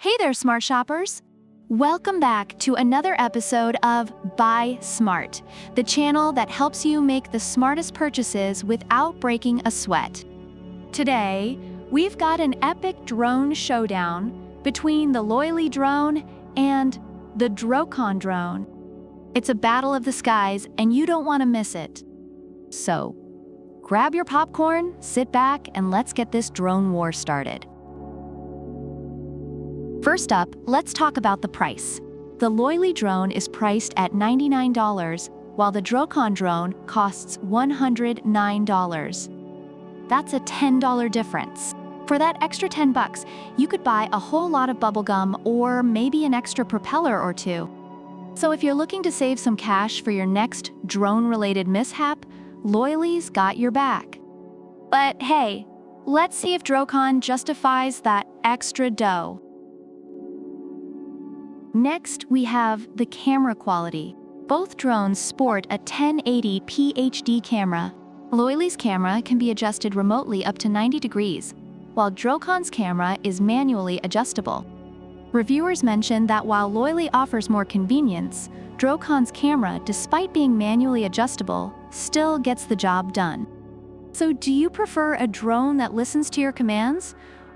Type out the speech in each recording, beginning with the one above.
Hey there, smart shoppers! Welcome back to another episode of Buy Smart, the channel that helps you make the smartest purchases without breaking a sweat. Today, we've got an epic drone showdown between the Loiley drone and the DROCON drone. It's a battle of the skies, and you don't want to miss it. So, grab your popcorn, sit back, and let's get this drone war started. First up, let's talk about the price. The Loiley drone is priced at $99, while the DROCON drone costs $109. That's a $10 difference. For that extra 10 bucks, you could buy a whole lot of bubblegum or maybe an extra propeller or two. So if you're looking to save some cash for your next drone-related mishap, Loiley's got your back. But hey, let's see if DROCON justifies that extra dough. Next, we have the camera quality. Both drones sport a 1080p HD camera. Loiley's camera can be adjusted remotely up to 90 degrees, while DROCON's camera is manually adjustable. Reviewers mention that while Loiley offers more convenience, DROCON's camera, despite being manually adjustable, still gets the job done. So do you prefer a drone that listens to your commands,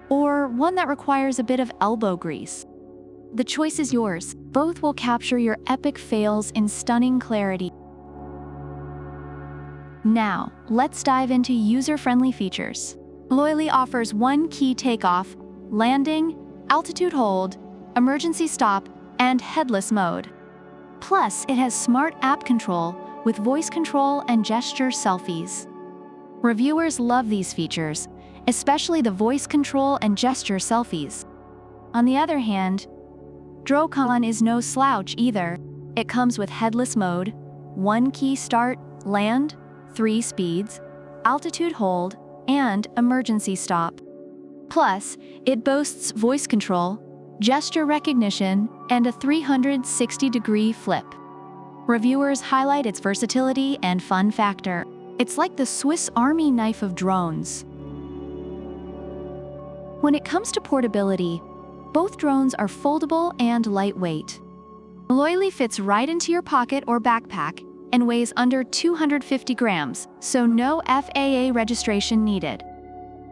or one that requires a bit of elbow grease? The choice is yours. Both will capture your epic fails in stunning clarity. Now, let's dive into user-friendly features. Loiley offers one-key takeoff, landing, altitude hold, emergency stop, and headless mode. Plus, it has smart app control with voice control and gesture selfies. Reviewers love these features, especially the voice control and gesture selfies. On the other hand, DROCON is no slouch either. It comes with headless mode, one-key start, land, 3 speeds, altitude hold, and emergency stop. Plus, it boasts voice control, gesture recognition, and a 360-degree flip. Reviewers highlight its versatility and fun factor. It's like the Swiss Army knife of drones. When it comes to portability, both drones are foldable and lightweight. Loiley fits right into your pocket or backpack and weighs under 250 grams, so no FAA registration needed.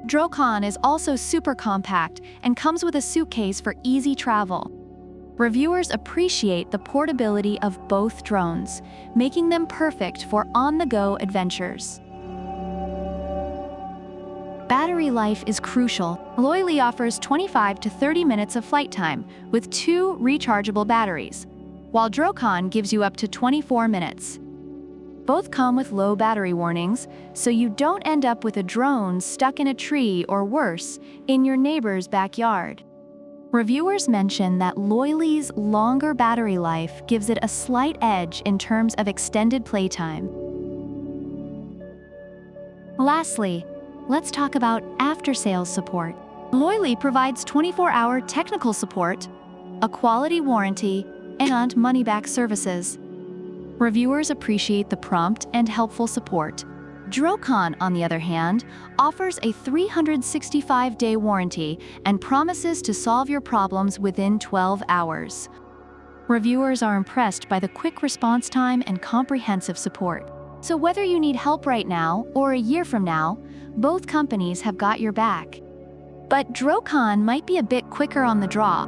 DROCON is also super compact and comes with a suitcase for easy travel. Reviewers appreciate the portability of both drones, making them perfect for on-the-go adventures. Battery life is crucial. Loiley offers 25 to 30 minutes of flight time with 2 rechargeable batteries, while DROCON gives you up to 24 minutes. Both come with low battery warnings, so you don't end up with a drone stuck in a tree or worse, in your neighbor's backyard. Reviewers mention that Loiley's longer battery life gives it a slight edge in terms of extended playtime. Lastly, let's talk about after-sales support. Loiley provides 24-hour technical support, a quality warranty, and money-back services. Reviewers appreciate the prompt and helpful support. DROCON, on the other hand, offers a 365-day warranty and promises to solve your problems within 12 hours. Reviewers are impressed by the quick response time and comprehensive support. So whether you need help right now or a year from now, both companies have got your back. But DROCON might be a bit quicker on the draw.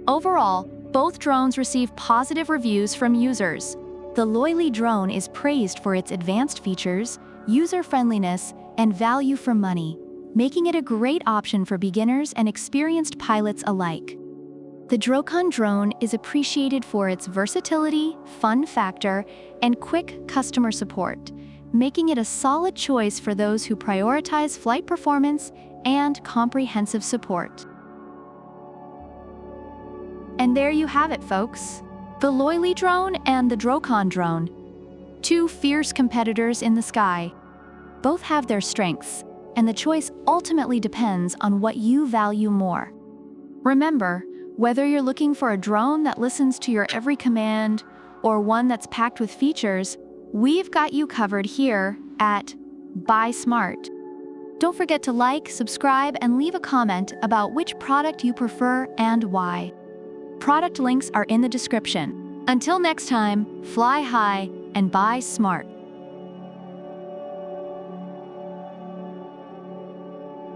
Overall, both drones receive positive reviews from users. The Loiley drone is praised for its advanced features, user-friendliness, and value for money, making it a great option for beginners and experienced pilots alike. The DROCON drone is appreciated for its versatility, fun factor, and quick customer support, making it a solid choice for those who prioritize flight performance and comprehensive support. And there you have it, folks. The Loiley drone and the DROCON drone. 2 fierce competitors in the sky. Both have their strengths, and the choice ultimately depends on what you value more. Remember, whether you're looking for a drone that listens to your every command or one that's packed with features, we've got you covered here at Buy Smart. Don't forget to like, subscribe, and leave a comment about which product you prefer and why. Product links are in the description. Until next time, fly high and buy smart.